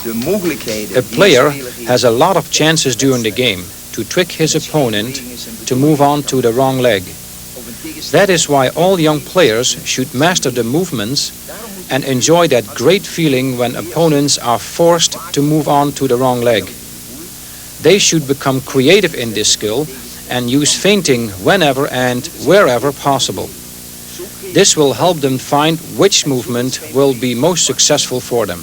A player has a lot of chances during the game to trick his opponent to move on to the wrong leg. That is why all young players should master the movements and enjoy that great feeling when opponents are forced to move on to the wrong leg. They should become creative in this skill and use feinting whenever and wherever possible. This will help them find which movement will be most successful for them.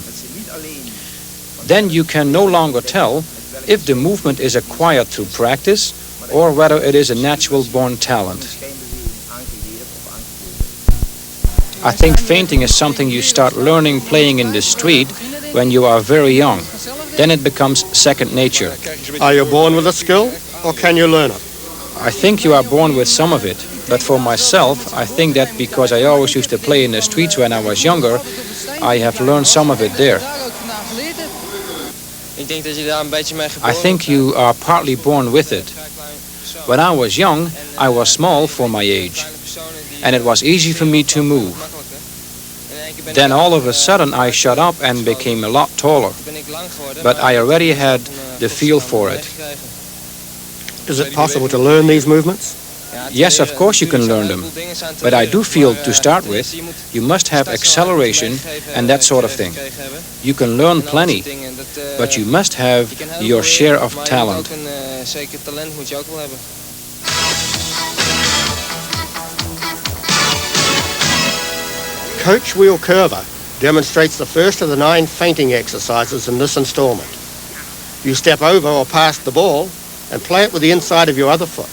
Then you can no longer tell if the movement is acquired through practice or whether it is a natural born talent. I think feinting is something you start learning playing in the street when you are very young. Then it becomes second nature. Are you born with a skill or can you learn it? I think you are born with some of it, but for myself, I think that because I always used to play in the streets when I was younger, I have learned some of it there. I think you are partly born with it. When I was young, I was small for my age, and it was easy for me to move. Then all of a sudden I shut up and became a lot taller, but I already had the feel for it. Is it possible to learn these movements? Yes, of course you can learn them, but I do feel to start with, you must have acceleration and that sort of thing. You can learn plenty, but you must have your share of talent. Coach Wheel Curver demonstrates the first of the 9 feinting exercises in this installment. You step over or past the ball and play it with the inside of your other foot.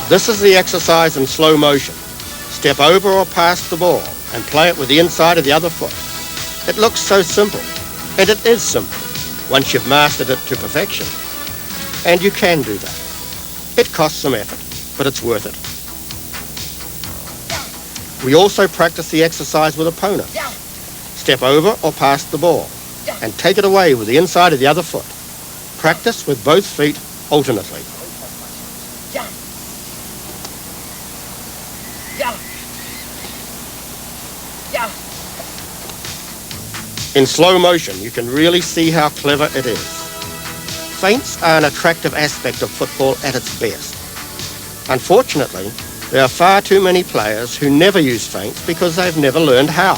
This is the exercise in slow motion. Step over or past the ball and play it with the inside of the other foot. It looks so simple, and it is simple once you've mastered it to perfection. And you can do that. It costs some effort, but it's worth it. We also practice the exercise with opponents. Step over or past the ball and take it away with the inside of the other foot. Practice with both feet alternately. In slow motion, you can really see how clever it is. Feints are an attractive aspect of football at its best. Unfortunately, there are far too many players who never use feints because they've never learned how.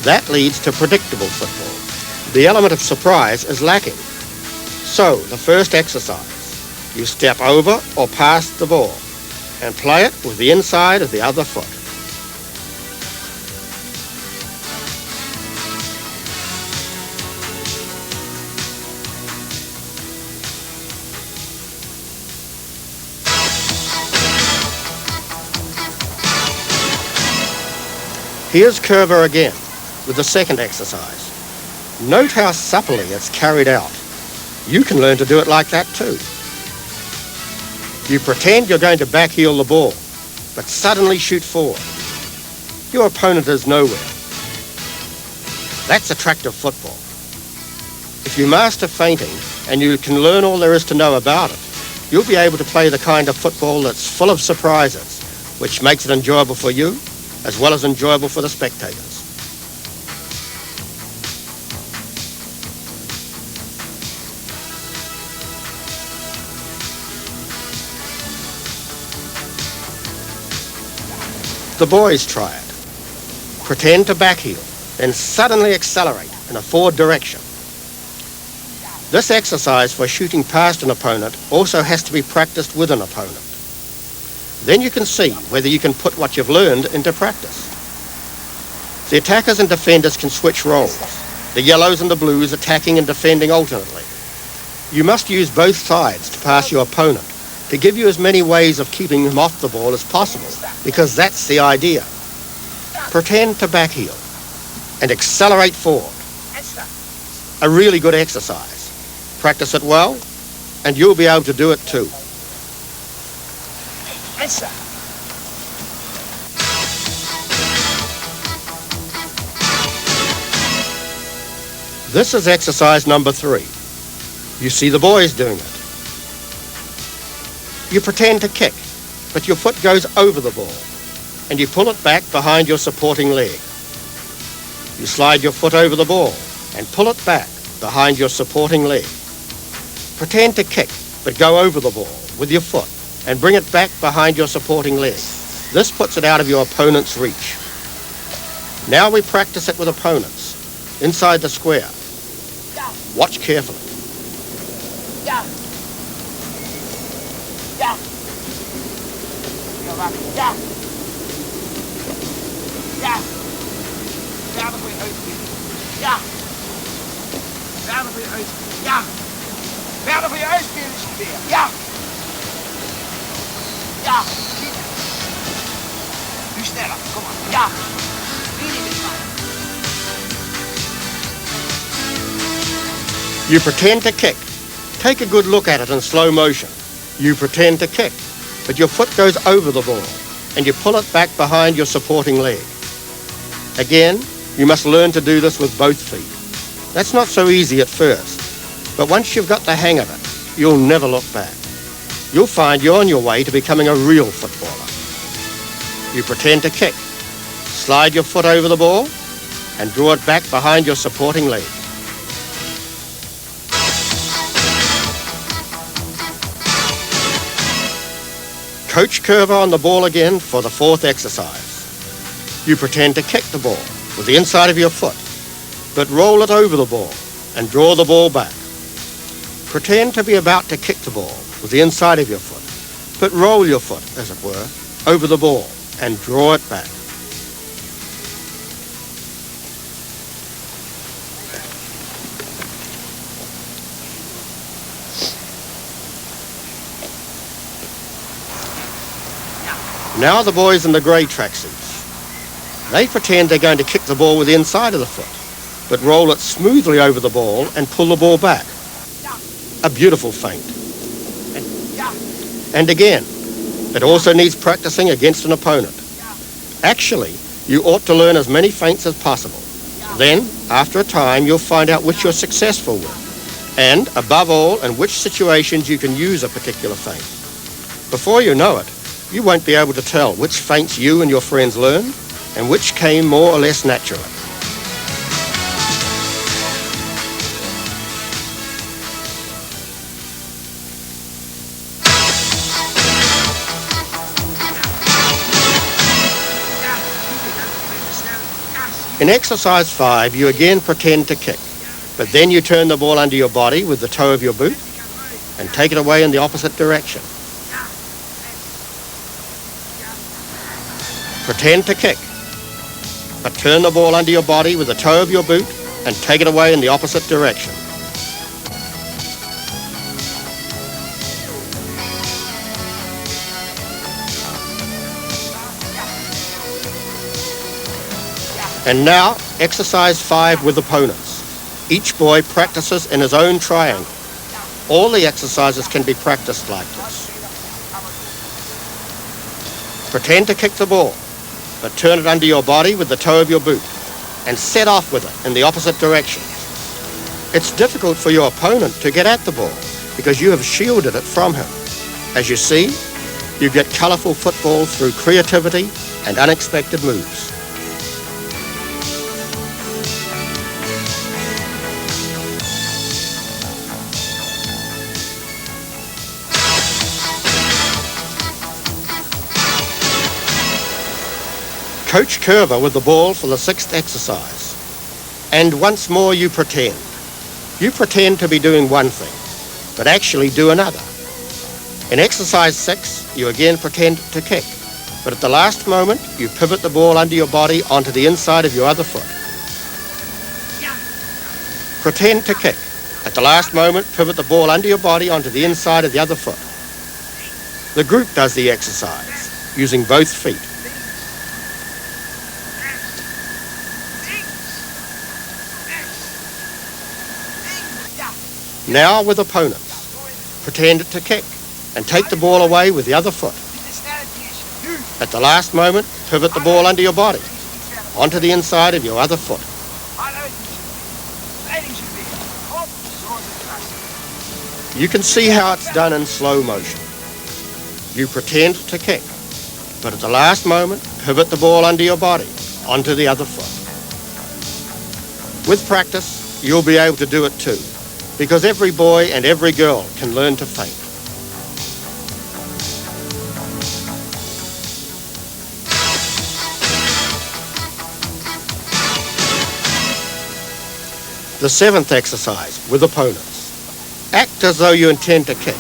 That leads to predictable football. The element of surprise is lacking. So, the first exercise, you step over or past the ball and play it with the inside of the other foot. Here's Curver again with the second exercise. Note how supplely it's carried out. You can learn to do it like that too. You pretend you're going to backheel the ball, but suddenly shoot forward. Your opponent is nowhere. That's attractive football. If you master feinting and you can learn all there is to know about it, you'll be able to play the kind of football that's full of surprises, which makes it enjoyable for you as well as enjoyable for the spectators. The boys try it. Pretend to backheel, then suddenly accelerate in a forward direction. This exercise for shooting past an opponent also has to be practiced with an opponent. Then you can see whether you can put what you've learned into practice. The attackers and defenders can switch roles, the yellows and the blues attacking and defending alternately. You must use both sides to pass your opponent, to give you as many ways of keeping him off the ball as possible, because that's the idea. Pretend to backheel and accelerate forward. A really good exercise. Practice it well, and you'll be able to do it too. This is exercise number 3. You see the boys doing it. You pretend to kick, but your foot goes over the ball, and you pull it back behind your supporting leg. You slide your foot over the ball and pull it back behind your supporting leg. Pretend to kick, but go over the ball with your foot and bring it back behind your supporting leg. This puts it out of your opponent's reach. Now we practice it with opponents inside the square. Watch carefully. Yeah. Yeah. Yeah. Ja. Verder voor je uitspelen. Ja. Verder voor je uitspelen. Ja. Verder voor je uitspelen is het weer. Ja. Ja. Nu sneller. Kom maar. Ja. You pretend to kick. Take a good look at it in slow motion. You pretend to kick, but your foot goes over the ball and you pull it back behind your supporting leg. Again, you must learn to do this with both feet. That's not so easy at first, but once you've got the hang of it, you'll never look back. You'll find you're on your way to becoming a real footballer. You pretend to kick. Slide your foot over the ball and draw it back behind your supporting leg. Coach Curver on the ball again for the 4th exercise. You pretend to kick the ball with the inside of your foot, but roll it over the ball and draw the ball back. Pretend to be about to kick the ball with the inside of your foot, but roll your foot, as it were, over the ball and draw it back. Now the boys in the grey tracksuits. They pretend they're going to kick the ball with the inside of the foot, but roll it smoothly over the ball and pull the ball back. A beautiful feint. And again, it also needs practicing against an opponent. Actually, you ought to learn as many feints as possible. Then, after a time, you'll find out which you're successful with, and, above all, in which situations you can use a particular feint. Before you know it, you won't be able to tell which feints you and your friends learned and which came more or less naturally. In exercise 5, you again pretend to kick, but then you turn the ball under your body with the toe of your boot and take it away in the opposite direction. Pretend to kick, but turn the ball under your body with the toe of your boot and take it away in the opposite direction. And now, exercise 5 with opponents. Each boy practices in his own triangle. All the exercises can be practiced like this. Pretend to kick the ball, but turn it under your body with the toe of your boot and set off with it in the opposite direction. It's difficult for your opponent to get at the ball because you have shielded it from him. As you see, you get colourful football through creativity and unexpected moves. Coach Curver with the ball for the 6th exercise. And once more you pretend. You pretend to be doing one thing, but actually do another. In exercise 6, you again pretend to kick, but at the last moment you pivot the ball under your body onto the inside of your other foot. Pretend to kick. At the last moment, pivot the ball under your body onto the inside of the other foot. The group does the exercise, using both feet. Now with opponents. Pretend to kick and take the ball away with the other foot. At the last moment, pivot the ball under your body onto the inside of your other foot. You can see how it's done in slow motion. You pretend to kick, but at the last moment, pivot the ball under your body, onto the other foot. With practice, you'll be able to do it too, because every boy and every girl can learn to feint. The seventh exercise, with opponents. Act as though you intend to kick,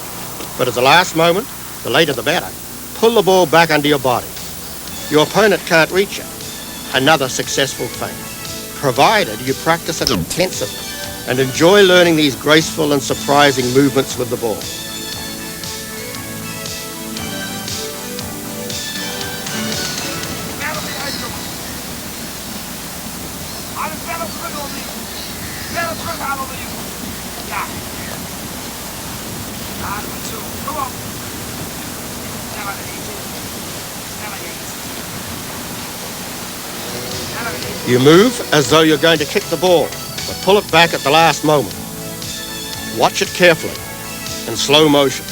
but at the last moment, the later the better, pull the ball back under your body. Your opponent can't reach it. Another successful feint, provided you practice it intensively and enjoy learning these graceful and surprising movements with the ball. You move as though you're going to kick the ball, but pull it back at the last moment. Watch it carefully, in slow motion.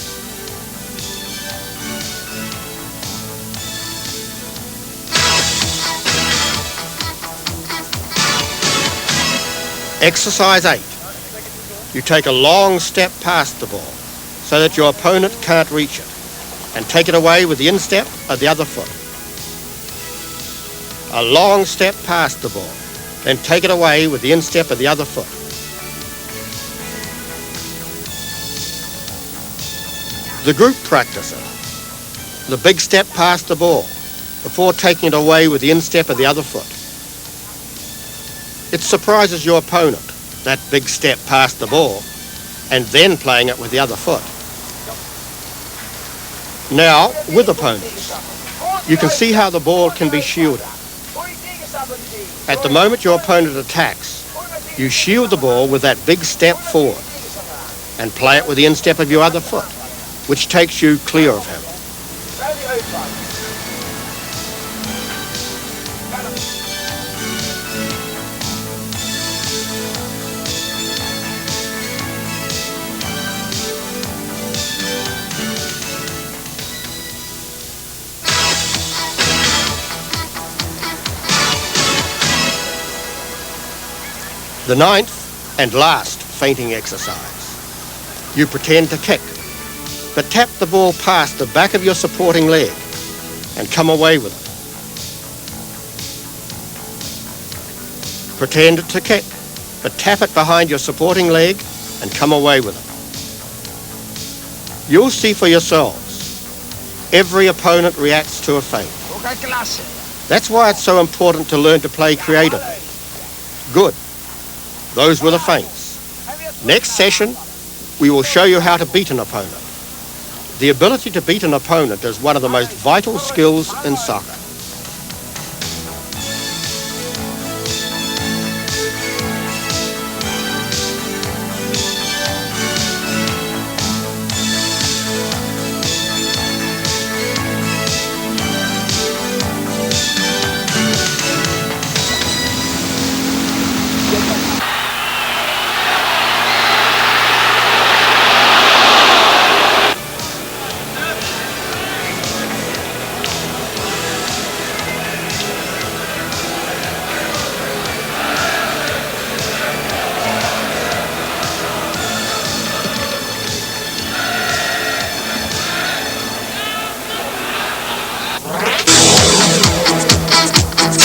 Exercise 8. You take a long step past the ball so that your opponent can't reach it, and take it away with the instep of the other foot. A long step past the ball, then take it away with the instep of the other foot. The group practicer. The big step past the ball before taking it away with the instep of the other foot. It surprises your opponent, that big step past the ball, and then playing it with the other foot. Now, with opponents, you can see how the ball can be shielded. At the moment your opponent attacks, you shield the ball with that big step forward and play it with the instep of your other foot, which takes you clear of him. The ninth and last feinting exercise. You pretend to kick, but tap the ball past the back of your supporting leg and come away with it. Pretend to kick, but tap it behind your supporting leg and come away with it. You'll see for yourselves. Every opponent reacts to a feint. That's why it's so important to learn to play creatively. Good. Those were the feints. Next session, we will show you how to beat an opponent. The ability to beat an opponent is one of the most vital skills in soccer.